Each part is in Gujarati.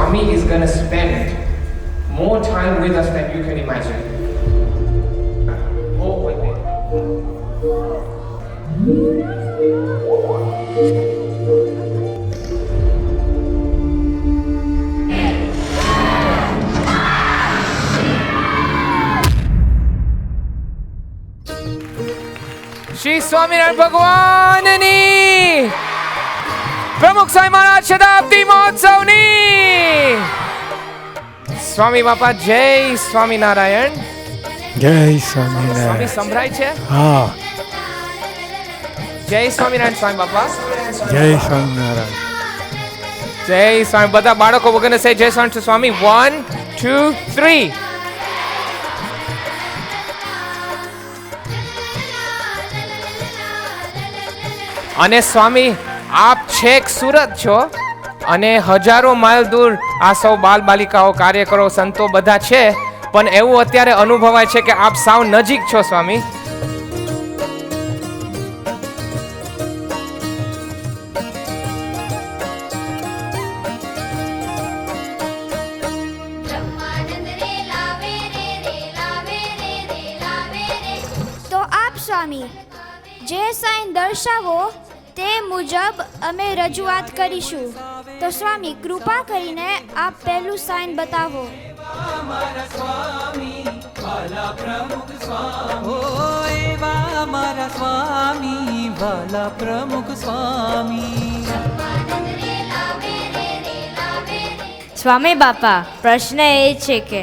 Swami is going to spend more time with us than you can imagine. Walk with him. Shri Swaminarayan ભગવાનની પ્રમુખ સ્વામી મહારાજ શતાબ્દી મહોત્સવની સ્વામી બાપા જય સ્વામિનારાયણ. જય સ્વામિનારાયણ. સ્વામી સંભળાય છે? હા. જય સ્વામિનારાયણ સ્વામી બાપા. જય સ્વામિનારાયણ. જય સ્વામી. બધા બાળકો વગર સે જય સ્વામી સ્વામી. 1 2 3. અને સ્વામી આપ છેક સુરત છો અને હજારો માઇલ દૂર આ સૌ બાલ બાલિકાઓ કાર્યકરો સંતો બધા છે, પણ એવું અત્યારે અનુભવાય છે કે આપ સાવ નજીક છો સ્વામી. તો આપ સ્વામી જે સાઈન દર્શાવો તે મુજબ અમે રજૂઆત કરીશું. તો સ્વામી કૃપા કરીને આપ પહેલું સાઈન બતાવો. સ્વામી બાપા, પ્રશ્ન એ છે કે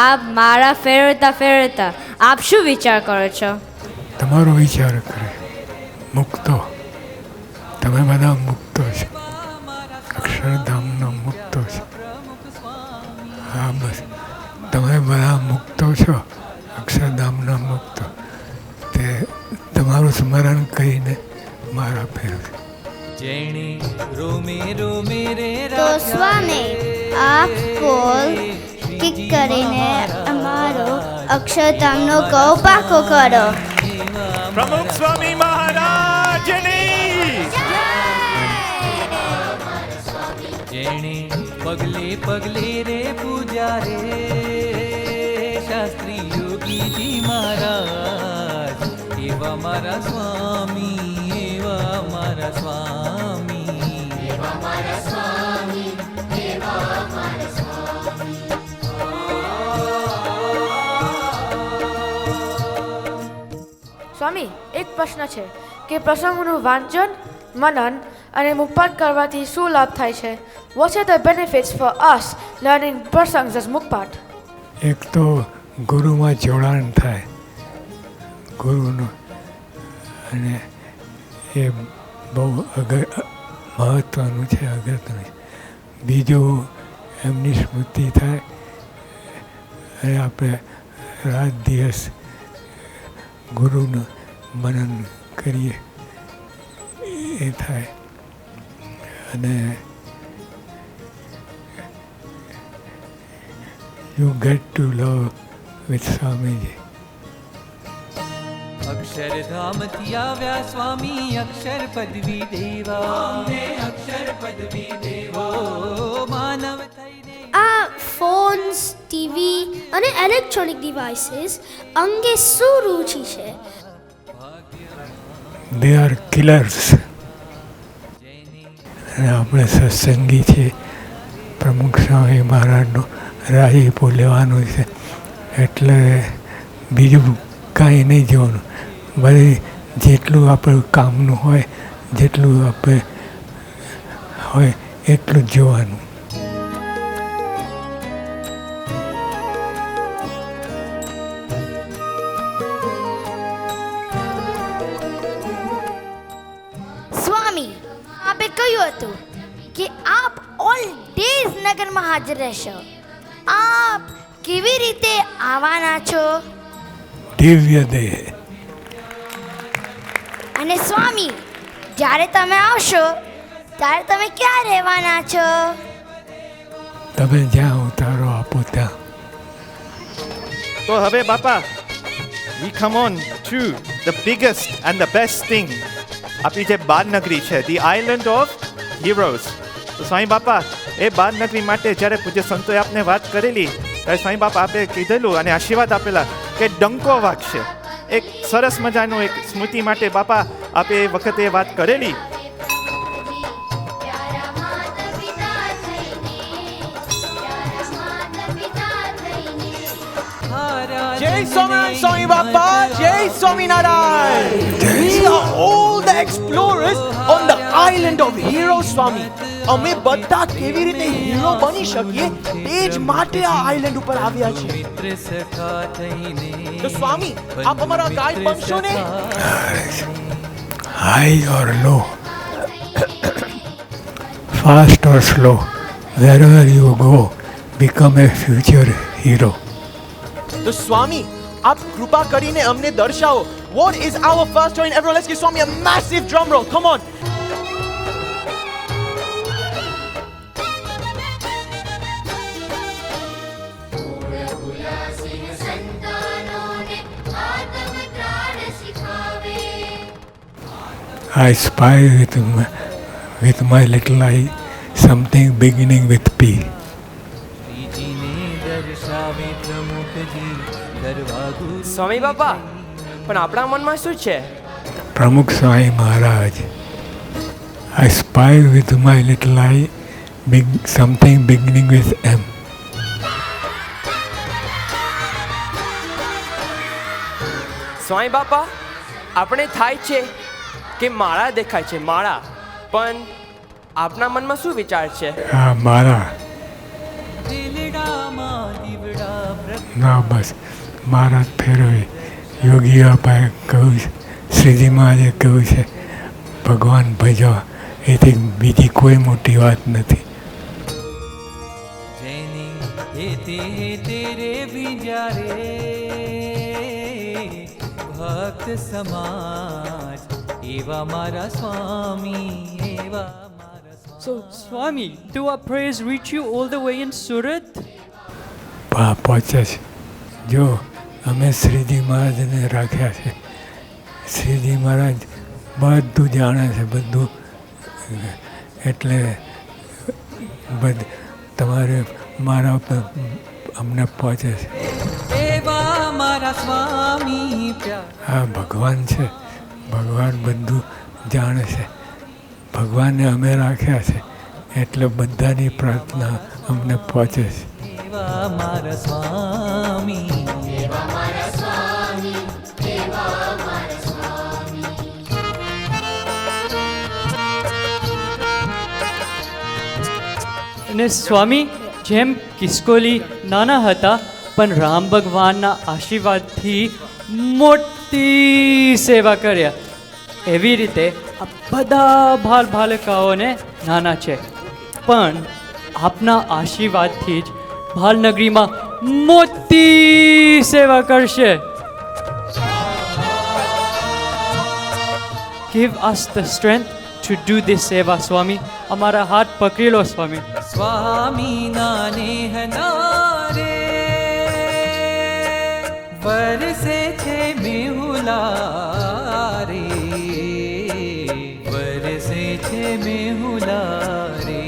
આપ મારા ફેરવતા ફેરવતા આપ શું વિચાર કરો છો? તમારો વિચાર કરે મુક્તો. તમે બધા મુક્તો છો, અક્ષરધામનો મુક્તો છો. હા બસ, તમે બધા મુક્તો છો, અક્ષરધામના મુક્તો. તે તમારું સ્મરણ કરીને મારા ફેરવે. તો સ્વામી આપ બોલ ઠીક કરીને અમારો અક્ષરધામનો ગૌ પાકો કરો. પ્રમુખ સ્વામી મહારાજની જેણે પગલે પગલે રે પૂજા રે શાસ્ત્રી યોગીજી મહારાજ, એવા મારા સ્વામી, એવા મારા સ્વામી, એવા મારા સ્વામી, એવા મારા સ્વામી. સ્વામી, એક પ્રશ્ન છે કે પ્રસંગોનું વાંચન, મનન અને મુખપાઠ કરવાથી શું લાભ થાય છે? What are the benefits for us learning prasangs as mukpat? એક તો ગુરુમાં જોડાણ થાય, ગુરુનું, અને એ બહુ મહત્ત્વનું છે, અગત્યનું છે. બીજું એમની સ્મૃતિ થાય અને આપણે રાત દિવસ ગુરુનું મનન કરીએ એ થાય. અને you get to love with Swamiji. અક્ષરધામથી આવ્યા સ્વામી, અક્ષર પદવી દેવા, અક્ષર પદવી દેવો માનવ થઈને. આ ફોન્સ, ટીવી અને ઇલેક્ટ્રોનિક ડિવાઇસીસ અંગે શું રુચિ છે? They are killers. અને આપણે સત્સંગી છે, પ્રમુખ સ્વામી મહારાજનો રાજીપો લેવાનું છે, એટલે બીજું કાંઈ નહીં જોવાનું. બધી જેટલું આપણું કામનું હોય, જેટલું આપણે હોય એટલું જ જોવાનું. સ્વામી આપે કહ્યું હતું કે આપ ઓલ ડેઝ નગરમાં હાજર રહેશો. આપ કેવી રીતે આવવાના છો? દિવ્ય દેહ. અને સ્વામી જ્યારે તમે આવશો ત્યારે તમે ક્યાં રહેવાના છો? તમે જ્યાં ઉતારો આપો ત્યાં. તો હવે બાપા, we come on to the biggest and the best thing. આપણી જે બાલ નગરી છે, the island of heroes. તો સ્વામી બાપા, એ બાર નગરી માટે જ્યારે પૂજ્ય સંતોએ આપને વાત કરેલી ત્યારે સ્વામી બાપા આપે કીધેલું અને આશીર્વાદ આપેલા કે ડંકો વાગશે. એક સરસ મજાનું એક સ્મૃતિ માટે બાપા આપે એ વખતે વાત કરેલી. Jai Swaminarayan Swami Bappa, Jai Swaminarayan. We are all the explorers on the island of Hero Swami. અમે બધા કેવી રીતે હીરો બની શકીએ તે જ માટે આ આઇલેન્ડ ઉપર આવ્યા છીએ. મિત્ર સખા થઈને તો સ્વામી આપ અમારા ગાઈડ બનશો ને? high or low, fast or slow, wherever you go, become a future hero. તો સ્વામી આપ કૃપા કરીને અમને દર્શાવો. What is our first story in everyone? Let's give Swami a massive drum roll. Come on. I spy with my little eye something beginning with P. શ્રીજીને દર્શાવે પ્રમુખજી કરવા ગુરુ સ્વામી બાપા પણ આપણા મનમાં શું છે? Pramukh Swami Maharaj. I spy with my little eye something beginning with M. સ્વામી બાપા આપણે થાય છે કે માળા દેખાય છે માળા, પણ આપના મનમાં શું વિચાર છે? મારા દિલડામાં દીવડા ના બસ મારા જ ફેરવે. યોગી બાપાએ કહ્યું છે, શ્રીજી મહારાજે કહ્યું છે, ભગવાન ભજવા, એથી બીજી કોઈ મોટી વાત નથી. જેને હેતે તેરે બીજારે ભક્ત સમાજ એવા મારા સ્વામી એવા મારા સ્વામી. So, Swami, do our prayers reach you all the way in Surat? પહોંચે છે. જો અમે શ્રીજી મહારાજને રાખ્યા છે, શ્રીજી મહારાજ બધું જાણે છે, બધું, એટલે તમારે મારા ઉપર અમને પહોંચે છે. એવા મારા સ્વામી પ્યાર આ ભગવાન છે, ભગવાન બધું જાણે છે, ભગવાનને અમે રાખ્યા છે એટલે બધાની પ્રાર્થના અમને પહોંચે છે. એવા મારા સ્વામી એવા મારા સ્વામી એવા મારા સ્વામી. અને સ્વામી જેમ કિસ્કોલી નાના હતા પણ રામ ભગવાનના આશીર્વાદથી મોટી સેવા કર્યા, એવી રીતે આ બધા બાલ બાલિકાઓને નાના છે પણ આપના આશીર્વાદથી જ ભાલનગરીમાં મોટી સેવા કરશે. Give us the strength to do this seva, Swami. અમારા હાથ પકડી લો સ્વામી. સ્વામી નાને હનારે વરસે છે મેહુલા રે વરસે છે મેહુલા રે.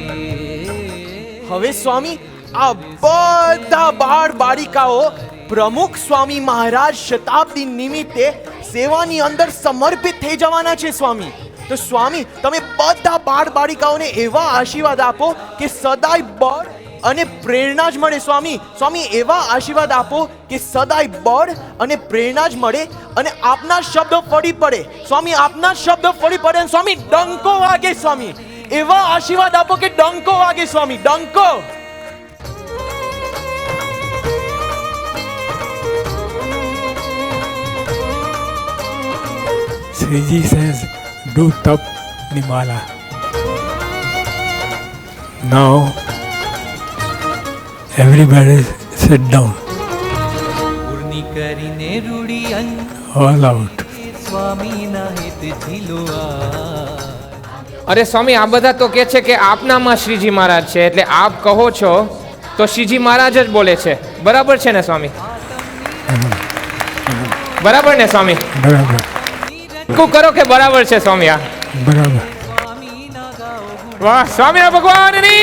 હવે સ્વામી આ બધા બાળ બાળિકાઓ પ્રમુખ સ્વામી મહારાજ શતાબ્દી નિમિત્તે સેવાની અંદર સમર્પિત થઈ જવાના છે સ્વામી. તો સ્વામી તમે બધા બાળ બાળિકાઓને એવા આશીર્વાદ આપો કે સદાય બળ અને પ્રેરણા જ મળે સ્વામી. સ્વામી એવા આશીર્વાદ આપો કે સદાય બળ અને પ્રેરણા જ મળે અને આપના શબ્દો ફળી પડે સ્વામી, આપના શબ્દો ફળી પડે અને સ્વામી ડંકો વાગે સ્વામી. એવા આશીર્વાદ આપો કે ડંકો વાગે સ્વામી, ડંકો. Sriji says, do tap Nimala. Now, everybody sit down. પૂર્ણી કરીને રૂડી All out. સ્વામીના હિત ઝીલવા. અરે સ્વામી આ બધા તો કે છે કે આપનામાં શ્રીજી મહારાજ છે, એટલે આપ કહો છો તો શ્રીજી મહારાજ જ બોલે છે, બરાબર છે ને સ્વામી? બરાબર ને સ્વામી? બરાબર. કરો કે બરાબર છે સ્વામી? આ બરાબર. વાહ સ્વામિનારાયણ ભગવાનની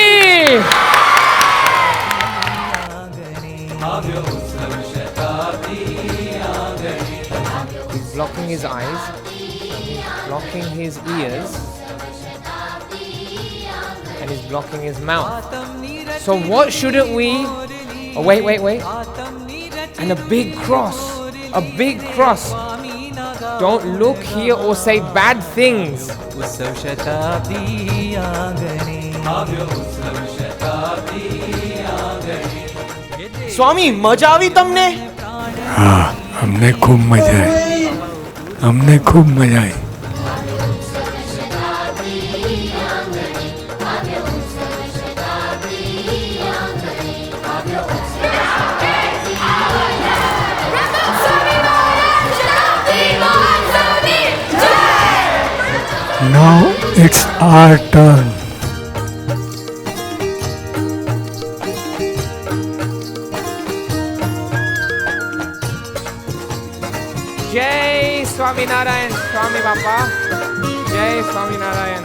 He's blocking his eyes, he's blocking his ears, and he's blocking his mouth. So what shouldn't we? Oh, wait. And a big cross. A big cross. Don't look here or say bad things. उत्सव शताब्दी आंगणे આવ્યો उत्सव शताब्दी आंगणे સ્વામી મજા આવી તમને? હા, અમને ખૂબ મજા આવી. અમને ખૂબ મજા આવી. Now it's our turn. Jai Swaminarayan, Swami Bappa. Jai Swaminarayan.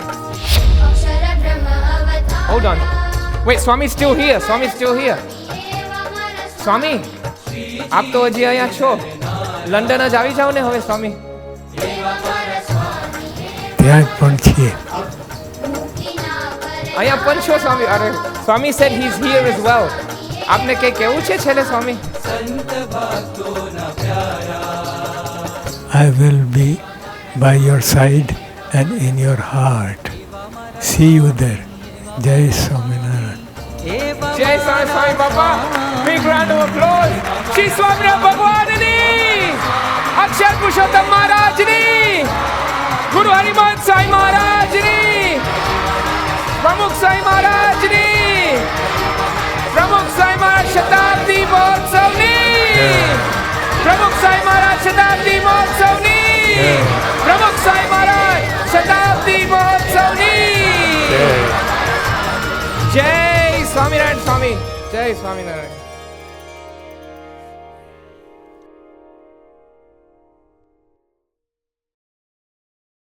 Hold on. Wait, Swami's still here. Swami's still here. Swami, આપ તો હજી અહીંયા છો. લંડન જ આવી જાઓ ને હવે સ્વામી. ત્યાં જ પણ છીએ. અહીંયા પણ છો સ્વામી. અરે સ્વામી said he's here as well. આપને કંઈ કહેવું છે છેલ્લે સ્વામી? I will be by your side and in your heart. See you there. Jai Swaminarayan. જય સ્વામી સ્વામી બાપા. Big round of applause. Shri Swaminarayan ભગવાનની, અક્ષર પુરુષોત્તમ મહારાજની, ગુરુ હરિમહંત સાંઈ મહારાજની, પ્રમુખ સાંઈ મહારાજની, પ્રમુખ સાંઈ મહારાજ શતાબ્દી મહોત્સવની, પ્રમુખ સાંઈ મહારાજ શતાબ્દી મહોત્સવની, પ્રમુખ સાંઈ મહારાજ શતાબ્દી મહોત્સવની. જય સ્વામિનારાયણ સ્વામી. જય સ્વામિનારાયણ.